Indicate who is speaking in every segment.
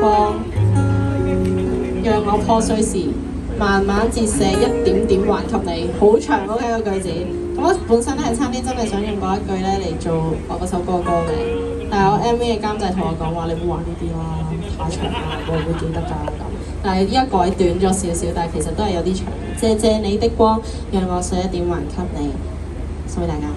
Speaker 1: 光，讓我破碎時慢慢折射一點點還給你。好長 OK 個句子。咁我本身咧係差啲真係想用嗰一句咧嚟做我嗰首歌嘅歌名，但係我 MV 嘅監製同我講話：你唔好玩呢啲啦，太長啦，我會記得㗎咁。但係依家改短咗少少，但係其實都係有啲長。謝謝你的光，讓我碎一點還給你，送俾大家。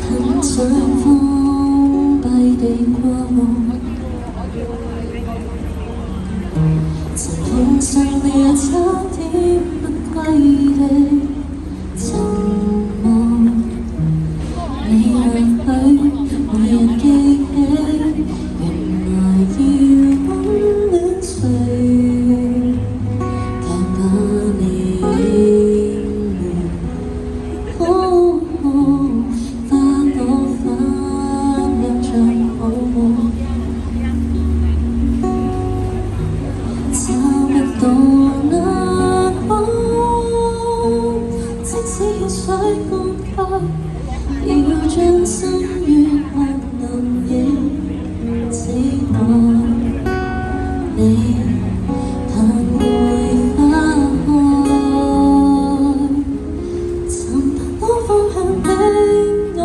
Speaker 2: 很想封閉地過往，曾碰上了差點不歸的沉默，你離去沒人記起，原來要溫暖歲月，但把你凝視。要將心與核能影子愛你，但會花開，尋不到方向的我，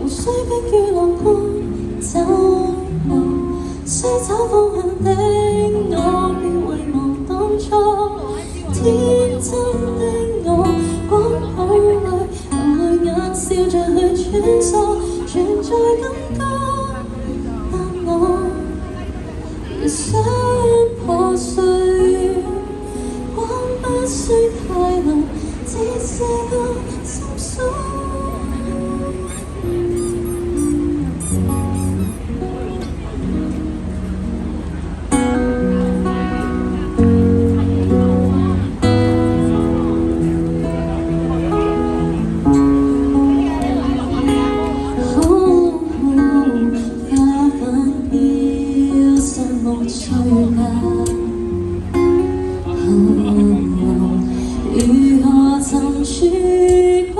Speaker 2: 無需逼於樂觀走路，需找方向的我，別遺忘當初天真的我，光譜裏笑着去穿梭，存在感覺，但我亦想破碎。光不需太濃，只是個心碎。如何尋曙光？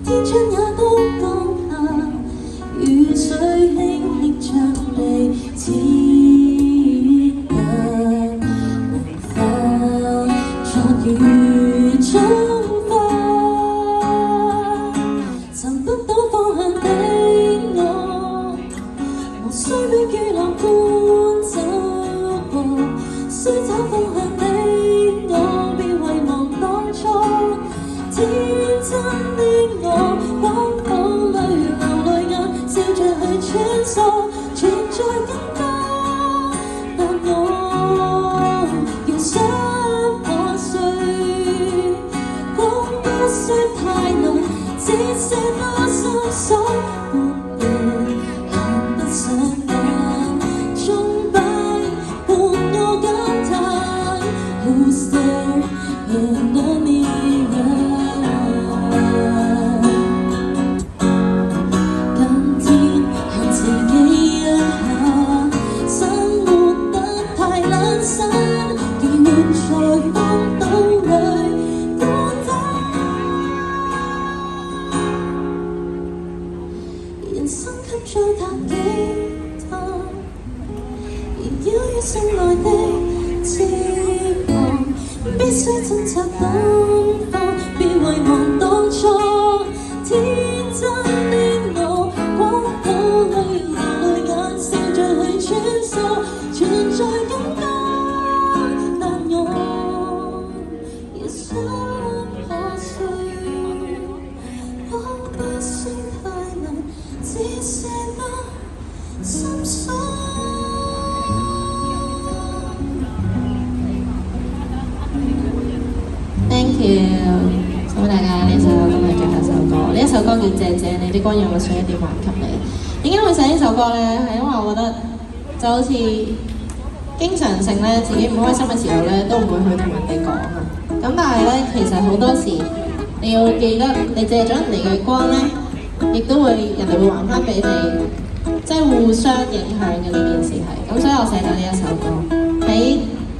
Speaker 2: 天窗也都降下，雨水輕輕將你濺入，能否在雨中花？尋不到方向的我，無需逼於樂觀走過，需找方向的我，別遺忘當初天真的我，光譜裏流淚眼，笑着去穿梭，存在感覺，但我仍想破碎。光不需太濃，只是多心所，沒人談不上眼，鐘擺伴我感嘆 Who's there in the mirror？ 今天向自己一下，生活得太懶散，結在荒島裏孤單。人生給糟蹋幾多，纏繞於心內的翅膀，必須掙扎等放，別遺忘當初天真的我，光譜裏流淚眼，笑着去穿梭，存在感覺，但我也想破碎。光不需太濃，只是個心碎。
Speaker 1: Thank you， 送俾大家呢首今日最後一首歌。呢一首歌叫《謝謝你的光，讓我碎一點還給你》。點解會寫呢首歌咧？係因為我覺得就好似經常性咧，自己唔開心嘅時候咧，都唔會去同人哋講啊。咁但係咧，其實好多時你要記得，你借咗人哋嘅光咧，亦都會人哋會還翻俾你。即係互相影響嘅呢件事係。咁所以我寫咗呢一首歌，喺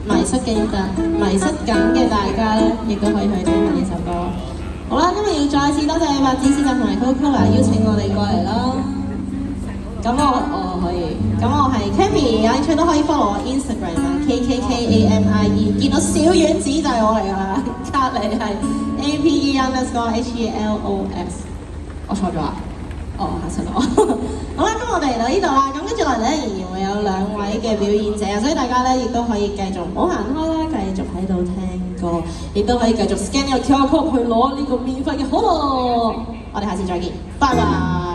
Speaker 1: 迷失緊嘅大家咧，亦都可以去聽下呢首歌。好啦，今日要再次多謝白紙師弟同埋 Coco 啦，邀請我哋過嚟啦。咁我可以，咁我係 Cammy， 有興趣都可以 follow 我 Instagram 啊 KKKAMIE， 見到小丸子就係我嚟㗎啦，隔離係 APE_HELOS， 我錯咗啊？哦，嚇親我。好啦，咁我哋嚟到呢度啦，咁跟住落嚟咧，仍然會有2位嘅表演者，所以大家咧亦都可以繼續唔好行開啦，繼續喺度聽歌，亦都可以繼續 scan 呢個 QR code 去攞呢個免費嘅可樂。我哋下次再見，拜拜。